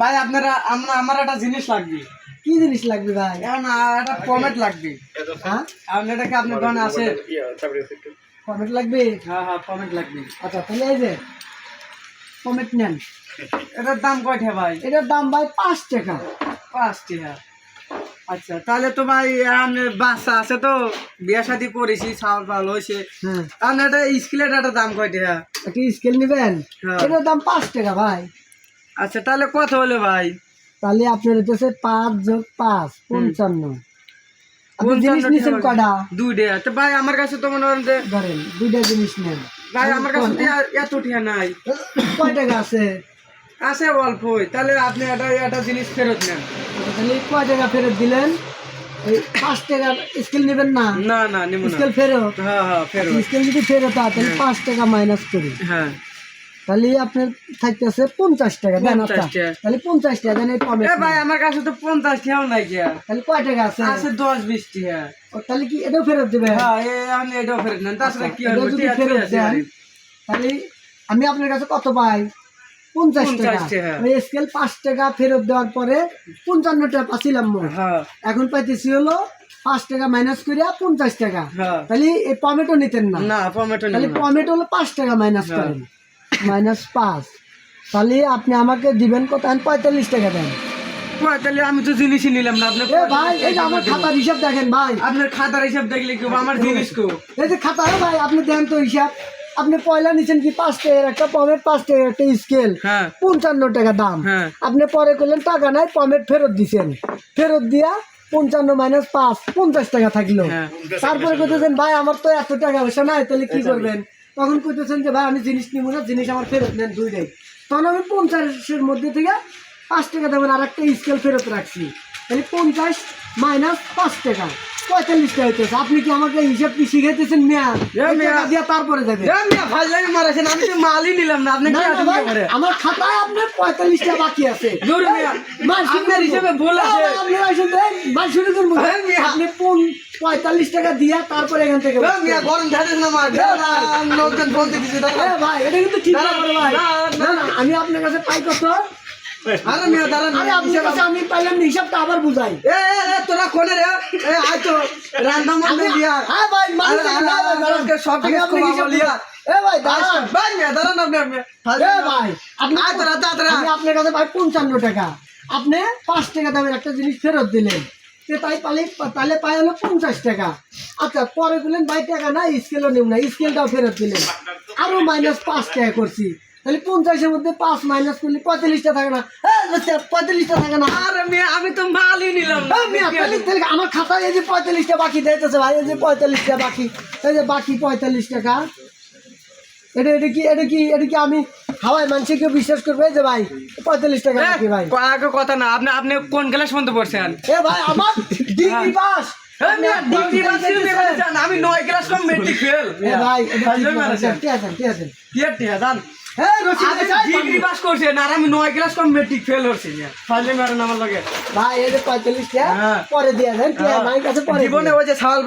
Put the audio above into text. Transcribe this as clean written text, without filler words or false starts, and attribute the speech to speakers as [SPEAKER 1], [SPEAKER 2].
[SPEAKER 1] ভাই আমার একটা জিনিস লাগবে।
[SPEAKER 2] কি জিনিস লাগবে ভাই?
[SPEAKER 1] এখন একটা পমেট লাগবে।
[SPEAKER 2] হ্যাঁ,
[SPEAKER 1] এটা কি আপনার দোকানে আছে?
[SPEAKER 2] কমেট লাগবে?
[SPEAKER 1] হ্যাঁ হ্যাঁ, পমেট লাগবে।
[SPEAKER 2] আচ্ছা তাহলে এই যে কমেট নেন।
[SPEAKER 1] এটার দাম কয়টা ভাই?
[SPEAKER 2] এটার দাম ভাই 5 টাকা।
[SPEAKER 1] 5 টাকা। আচ্ছা তাহলে তো ভাই বাচ্চা আছে তো, বিয়ে শাদী করেছি, চাউল পাল হয়েছে।
[SPEAKER 2] হ্যাঁ,
[SPEAKER 1] আর এটা স্কেলের একটা দাম কয়টা?
[SPEAKER 2] একটা স্কেল নেবেন?
[SPEAKER 1] হ্যাঁ।
[SPEAKER 2] এটার দাম 5 টাকা ভাই।
[SPEAKER 1] আচ্ছা তাহলে কত হলো ভাই?
[SPEAKER 2] তাহলে আপনার হচ্ছে 5 + 5 55। আপনি জিনিস
[SPEAKER 1] 55
[SPEAKER 2] নিছেন
[SPEAKER 1] টাকা।
[SPEAKER 2] কয়টা?
[SPEAKER 1] 2টা। তো ভাই আমার কাছে তো মনে করেন যে
[SPEAKER 2] ধরেন 2টা জিনিস নেন।
[SPEAKER 1] ভাই আমার কাছে তো এত টাকা নাই।
[SPEAKER 2] কয় টাকা আছে?
[SPEAKER 1] আছে অল্পই। তাহলে আপনি একটা জিনিস ফেরত নেন।
[SPEAKER 2] তাহলে কয় টাকা ফেরত দিলেন? এই 5 টাকা স্কেল নেবেন না?
[SPEAKER 1] না না নিব না।
[SPEAKER 2] স্কেল ফেরত?
[SPEAKER 1] হ্যাঁ হ্যাঁ ফেরত।
[SPEAKER 2] স্কেল যদি ফেরত হয় তাহলে 5 টাকা মাইনাস করি।
[SPEAKER 1] হ্যাঁ
[SPEAKER 2] তাহলে আপনার থাকতেছে 50 টাকা। দেন
[SPEAKER 1] 50
[SPEAKER 2] আচ্ছা,
[SPEAKER 1] টাকা।
[SPEAKER 2] তাহলে 50 টাকা দেন। এই কমে
[SPEAKER 1] এ ভাই আমার কাছে তো 50 টাকাও নাই গিয়া।
[SPEAKER 2] তাহলে কয় টাকা আছে?
[SPEAKER 1] আছে 10-20 টাকা।
[SPEAKER 2] ও, তাহলে কি এটাও ফেরত দেবে?
[SPEAKER 1] হ্যাঁ আমি এটাও ফেরত নেন। তাছাড়া কি
[SPEAKER 2] এটাও
[SPEAKER 1] হবে?
[SPEAKER 2] যদি
[SPEAKER 1] টিয়া
[SPEAKER 2] ফেরত
[SPEAKER 1] আছে
[SPEAKER 2] দেন
[SPEAKER 1] বাড়ি।
[SPEAKER 2] তাহলে আমি আপনার কাছে কত পাই? 50 টাকা।
[SPEAKER 1] 50 টাকা।
[SPEAKER 2] ওই স্কেল 5 টাকা ফেরত দেওয়ার পরে 55 টাকা পাচ্ছিলাম মোট।
[SPEAKER 1] হ্যাঁ
[SPEAKER 2] এখন পাইতেছি হলো 5 টাকা মাইনাস করিয়া 50 টাকা।
[SPEAKER 1] হ্যাঁ।
[SPEAKER 2] তাহলে এই টমেটো নিতেন না?
[SPEAKER 1] না টমেটো
[SPEAKER 2] তাহলে
[SPEAKER 1] নিব না।
[SPEAKER 2] টমেটো হলো 5 টাকা মাইনাস
[SPEAKER 1] হ্যাঁ।
[SPEAKER 2] করেন, -5। তাহলে আপনি আমাকে দিবেন কত? 45 টাকা দেন।
[SPEAKER 1] কই, তাহলে আমি তো জিনিসই নিলাম না। আপনি
[SPEAKER 2] এ ভাই, এই যে আমার খাতার হিসাব দেখেন ভাই।
[SPEAKER 1] আপনার খাতার হিসাব দেখলে কি আমার জিনিস কো?
[SPEAKER 2] এই যে খাতা, ভাই আপনি দেন তো হিসাব। আপনি পয়লা নিচ্ছেন কি 5 টাকার একটা পমেট, 5 টাকার একটা স্কেল,
[SPEAKER 1] হ্যাঁ
[SPEAKER 2] 55 টাকা দাম।
[SPEAKER 1] হ্যাঁ।
[SPEAKER 2] আপনি পরে করলেন টাকা নাই, পমেট ফেরত দিছেন। ফেরত দিয়া 55 - 5 50 টাকা থাকলো।
[SPEAKER 1] হ্যাঁ।
[SPEAKER 2] তারপরে কইতেছেন ভাই আমার তো এত টাকা পয়সা নাই, তাহলে কি করবেন? তখন কইতেছেন যে ভাই আমি জিনিস নিব না, জিনিস আমার ফেরত নেন 2টাই। তখন আমি 50-এর মধ্যে থেকে 5 টাকা দেবেন আর একটা স্কেল ফেরত রাখছি। তাহলে 50 - 5 টাকা 45 টাকা হইতেছে। আপনি কি আমাকে হিসাব কি শিখাইতেছেন মিয়া? এই টাকা দিয়া তারপরে দেবেন।
[SPEAKER 1] এ মিয়া ফাজলামি মারাছেন। আমি তো মালই নিলাম না। আপনি
[SPEAKER 2] না,
[SPEAKER 1] কি
[SPEAKER 2] না
[SPEAKER 1] আছেন
[SPEAKER 2] ভাই,
[SPEAKER 1] করে?
[SPEAKER 2] আমার খাতায় আপনার 45 টাকা বাকি আছে।
[SPEAKER 1] জোরে মিয়া। আপনার হিসেবে ভুল আছে। হ্যাঁ, মিয়া।
[SPEAKER 2] আপনি 45 টাকা দিয়া তারপরে এখান থেকে
[SPEAKER 1] এ মিয়া গরম ধারেন না মার। লোকজন বলতে দিছে
[SPEAKER 2] এ ভাই, এটা কিন্তু ঠিক না করে ভাই।
[SPEAKER 1] না,
[SPEAKER 2] না না, আমি আপনার কাছে পাই কত?
[SPEAKER 1] আরে মিয়া দাঁড়ান।
[SPEAKER 2] আরে আপনার কাছে আমি পাইলাম না, হিসাবটা আবার বুঝাই।
[SPEAKER 1] তোরা কোনে রে? এ আয় তো রান্না মন্দির দিয়া।
[SPEAKER 2] হ্যাঁ ভাই,
[SPEAKER 1] আরে, আজকে সব থেকে লিয়া।
[SPEAKER 2] এ ভাই দাঁড়ান।
[SPEAKER 1] ভাই মিয়া দাঁড়ান আপনি।
[SPEAKER 2] এ ভাই, আপনি
[SPEAKER 1] আয় তোরা তাড়াতাড়ি।
[SPEAKER 2] আমি আপনার কাছে ভাই 55 টাকা, আপনি 5 টাকা দামের একটা জিনিস ফেরত দিলেন। তাই তাহলে পাই হলো 50 টাকা। আচ্ছা পরে বললেন ভাই টাকা না, স্কেলও নেব না, স্কেলটাও ফেরত দিলেন। আরো -5 টাকা করছি। তাহলে 50-এর মধ্যে 5 মাইনাস করলে 45টা থাকে না? 45টা থাকে না?
[SPEAKER 1] আরে মিয়া আমি তো মালই নিলাম না।
[SPEAKER 2] তাহলে আমার খাতায় এই যে 45টা বাকি দিতেছে ভাই, এই যে 45টা বাকি, এই যে বাকি 45 টাকা। এটা কি আমি হাওয়ায় মানুষকে বিশ্বাস করবে যে ভাই 45 টাকা বাকি ভাই?
[SPEAKER 1] আগে কথা না। আপনি কোন ক্লাস পর্যন্ত পড়ছেন?
[SPEAKER 2] এ ভাই আমার ডিগ্রি পাস।
[SPEAKER 1] আমি 9 ক্লাস কম মেট্রিক ফেল।
[SPEAKER 2] এ ভাই এটা ঠিক আছে, ঠিক আছে। হ্যাঁ রশিদ
[SPEAKER 1] ডিগ্রি পাস করছেন আর আমি 9 ক্লাস কম মেট্রিক ফেল হচ্ছি। ফাজলে মারেন আমার লগে।
[SPEAKER 2] ভাই এই যে 45টা
[SPEAKER 1] হ্যাঁ।
[SPEAKER 2] পরে দিয়ে দেন, ঠিক আছে, আমার কাছে পরে
[SPEAKER 1] জীবনে ওই যে ছাওয়াল